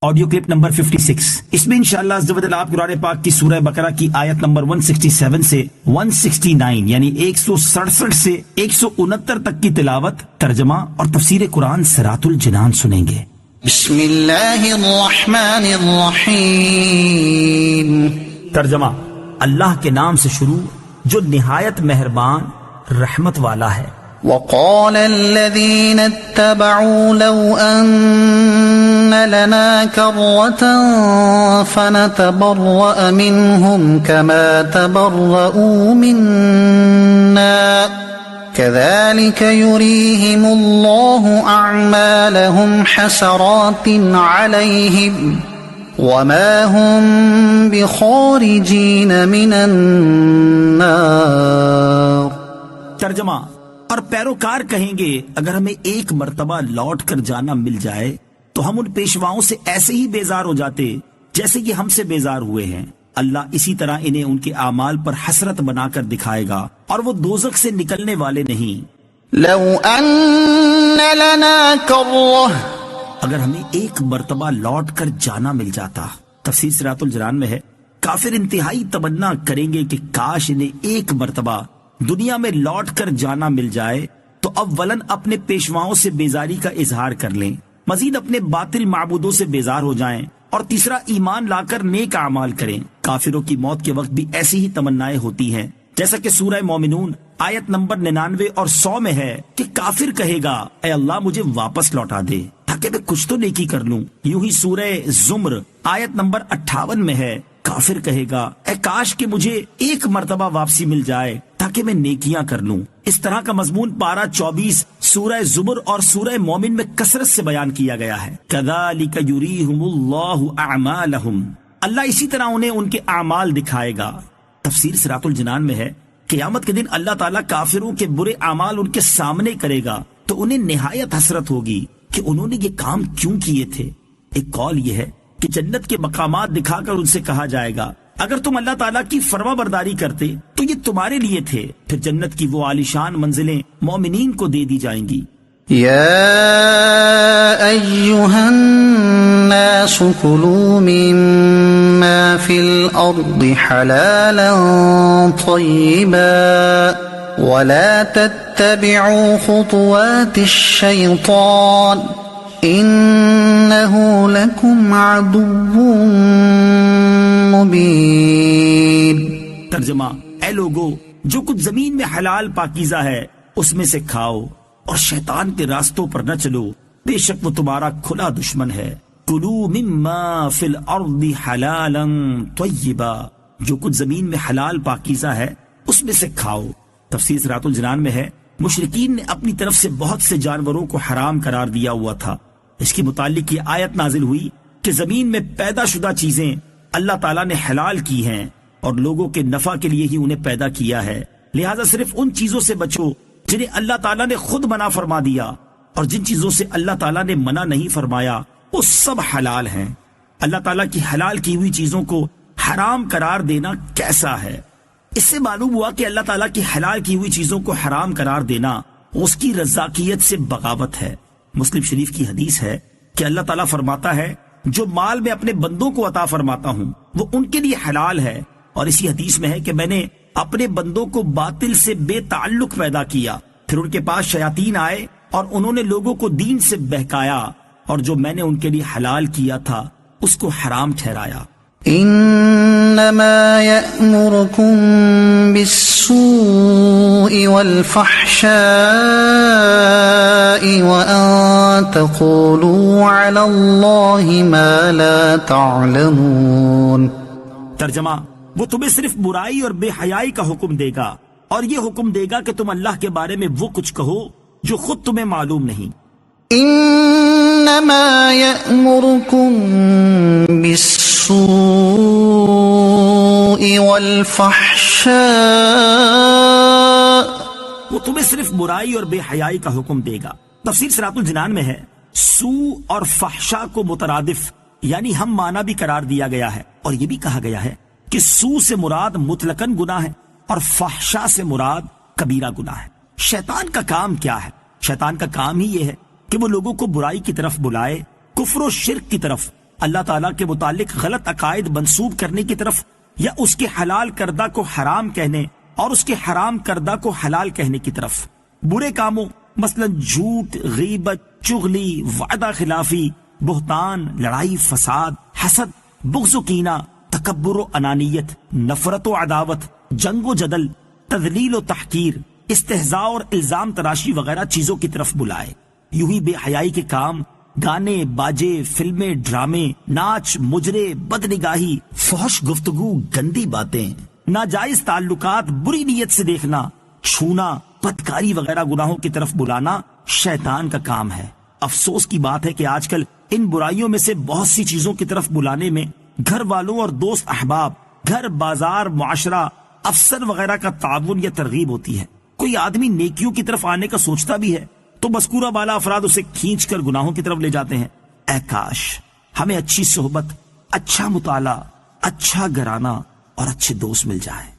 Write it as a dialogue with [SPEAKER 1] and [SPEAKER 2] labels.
[SPEAKER 1] Audio clip number 56۔ اس میں انشاءاللہ عز و جل آپ قرآن پاک کی سورہ بقرہ کی آیت نمبر 167 سے 169 یعنی 167 سے 169 تک کی تلاوت، ترجمہ اور تفسیر قرآن صراط الجنان سنیں گے۔
[SPEAKER 2] بسم اللہ الرحمن الرحیم۔
[SPEAKER 1] ترجمہ: اللہ کے نام سے شروع جو نہایت مہربان رحمت والا ہے۔
[SPEAKER 2] وقال الذين اتبعوا لو أن لنا كرة فنتبرأ منهم كما تبرؤوا منا كذلك يريهم الله أعمالهم حسرات عليهم وما هم بخارجين من النار۔
[SPEAKER 1] ترجمہ: اور پیروکار کہیں گے اگر ہمیں ایک مرتبہ لوٹ کر جانا مل جائے تو ہم ان پیشواؤں سے ایسے ہی بیزار ہو جاتے جیسے کہ ہم سے بیزار ہوئے ہیں۔ اللہ اسی طرح انہیں ان کے اعمال پر حسرت بنا کر دکھائے گا اور وہ دوزخ سے نکلنے والے نہیں۔
[SPEAKER 2] لو ان لنا کرہ،
[SPEAKER 1] اگر ہمیں ایک مرتبہ لوٹ کر جانا مل جاتا۔ تفسیر صراط الجنان میں ہے، کافر انتہائی تمنا کریں گے کہ کاش انہیں ایک مرتبہ دنیا میں لوٹ کر جانا مل جائے تو اولاً اپنے پیشواؤں سے بیزاری کا اظہار کر لیں، مزید اپنے باطل معبودوں سے بیزار ہو جائیں، اور تیسرا ایمان لا کر نیک اعمال کریں۔ کافروں کی موت کے وقت بھی ایسی ہی تمنائیں ہوتی ہیں، جیسا کہ سورہ مومنون آیت نمبر 99 اور 100 میں ہے کہ کافر کہے گا اے اللہ مجھے واپس لوٹا دے تاکہ میں کچھ تو نیکی کر لوں۔ یوں ہی سورہ زمر آیت نمبر 58 میں ہے، کافر کہے گا اے کاش کہ مجھے ایک مرتبہ واپسی مل جائے تاکہ میں نیکیاں کر لوں۔ اس طرح کا مضمون پارہ 24 سورہ زمر اور سورہ مومن میں کثرت سے بیان کیا گیا ہے۔ کذالک یریہم اللہ اعمالہم، اللہ اسی طرح انہیں ان کے اعمال دکھائے گا۔ تفسیر صراط الجنان میں ہے، قیامت کے دن اللہ تعالیٰ کافروں کے برے اعمال ان کے سامنے کرے گا تو انہیں نہایت حسرت ہوگی کہ انہوں نے یہ کام کیوں کیے تھے۔ ایک قول یہ ہے کہ جنت کے مقامات دکھا کر ان سے کہا جائے گا اگر تم اللہ تعالیٰ کی فرما برداری کرتے تو یہ تمہارے لیے تھے، پھر جنت کی وہ عالیشان منزلیں مومنین کو دے دی جائیں گی۔
[SPEAKER 2] یا ایہا الناس کلوا مما فی الارض حلالا طیبا ولا تتبعوا خطوات الشیطان انہ لکم عدو مبین۔
[SPEAKER 1] ترجمہ: اے لوگو جو کچھ زمین میں حلال پاکیزہ ہے اس میں سے کھاؤ اور شیطان کے راستوں پر نہ چلو، بے شک وہ تمہارا کھلا دشمن ہے۔ کلوا مما فی الارض حلالا طیبا، جو کچھ زمین میں حلال پاکیزہ ہے اس میں سے کھاؤ۔ تفسیر صراط الجنان میں ہے، مشرکین نے اپنی طرف سے بہت سے جانوروں کو حرام قرار دیا ہوا تھا۔ اس کی متعلق یہ آیت نازل ہوئی کہ زمین میں پیدا شدہ چیزیں اللہ تعالیٰ نے حلال کی ہیں اور لوگوں کے نفع کے لیے ہی انہیں پیدا کیا ہے، لہٰذا صرف ان چیزوں سے بچو جنہیں اللہ تعالیٰ نے خود منع فرما دیا، اور جن چیزوں سے اللہ تعالیٰ نے منع نہیں فرمایا وہ سب حلال ہیں۔ اللہ تعالیٰ کی حلال کی ہوئی چیزوں کو حرام قرار دینا کیسا ہے؟ اس سے معلوم ہوا کہ اللہ تعالیٰ کی حلال کی ہوئی چیزوں کو حرام قرار دینا اس کی رضاکیت سے بغاوت ہے۔ مسلم شریف کی حدیث ہے کہ اللہ تعالیٰ فرماتا ہے جو مال میں اپنے بندوں کو عطا فرماتا ہوں وہ ان کے لیے حلال ہے، اور اسی حدیث میں ہے کہ میں نے اپنے بندوں کو باطل سے بے تعلق پیدا کیا، پھر ان کے پاس شیاطین آئے اور انہوں نے لوگوں کو دین سے بہکایا، اور جو میں نے ان کے لیے حلال کیا تھا اس کو حرام ٹھہرایا۔
[SPEAKER 2] انما یأمرکم بالسوء والفحشاء وان تقولوا علی اللہ ما لا تعلمون۔
[SPEAKER 1] ترجمہ: وہ تمہیں صرف برائی اور بے حیائی کا حکم دے گا، اور یہ حکم دے گا کہ تم اللہ کے بارے میں وہ کچھ کہو جو خود تمہیں معلوم نہیں۔
[SPEAKER 2] انما یأمرکم بالسوء والفحشاء،
[SPEAKER 1] وہ تمہیں صرف برائی اور بے حیائی کا حکم دے گا۔ تفسیر صراط الجنان میں ہے، سو اور فحشا کو مترادف یعنی ہم معنی بھی قرار دیا گیا ہے، اور یہ بھی کہا گیا ہے کہ سو سے مراد مطلقاً گناہ ہے اور فحشا سے مراد کبیرہ گناہ ہے۔ شیطان کا کام کیا ہے؟ شیطان کا کام ہی یہ ہے کہ وہ لوگوں کو برائی کی طرف بلائے، کفر و شرک کی طرف، اللہ تعالیٰ کے متعلق غلط عقائد منسوب کرنے کی طرف، یا اس کے حلال کردہ کو حرام کہنے اور اس کے حرام کردہ کو حلال کہنے کی طرف۔ برے کاموں مثلا جھوٹ، غیبت، چغلی، وعدہ خلافی، بہتان، لڑائی فساد، حسد، بغض و کینہ، تکبر و انانیت، نفرت و عداوت، جنگ و جدل، تذلیل و تحقیر، استہزاء اور الزام تراشی وغیرہ چیزوں کی طرف بلائے۔ یوں ہی بے حیائی کے کام، گانے باجے، فلمیں، ڈرامے، ناچ، مجرے، بدنگاہی، فحش گفتگو، گندی باتیں، ناجائز تعلقات، بری نیت سے دیکھنا، چھونا، بدکاری وغیرہ گناہوں کی طرف بلانا شیطان کا کام ہے۔ افسوس کی بات ہے کہ آج کل ان برائیوں میں سے بہت سی چیزوں کی طرف بلانے میں گھر والوں اور دوست احباب، گھر، بازار، معاشرہ، افسر وغیرہ کا تعاون یا ترغیب ہوتی ہے۔ کوئی آدمی نیکیوں کی طرف آنے کا سوچتا بھی ہے تو مذکورہ بالا افراد اسے کھینچ کر گناہوں کی طرف لے جاتے ہیں۔ اے کاش ہمیں اچھی صحبت، اچھا مطالعہ، اچھا گھرانہ اور اچھے دوست مل جائیں۔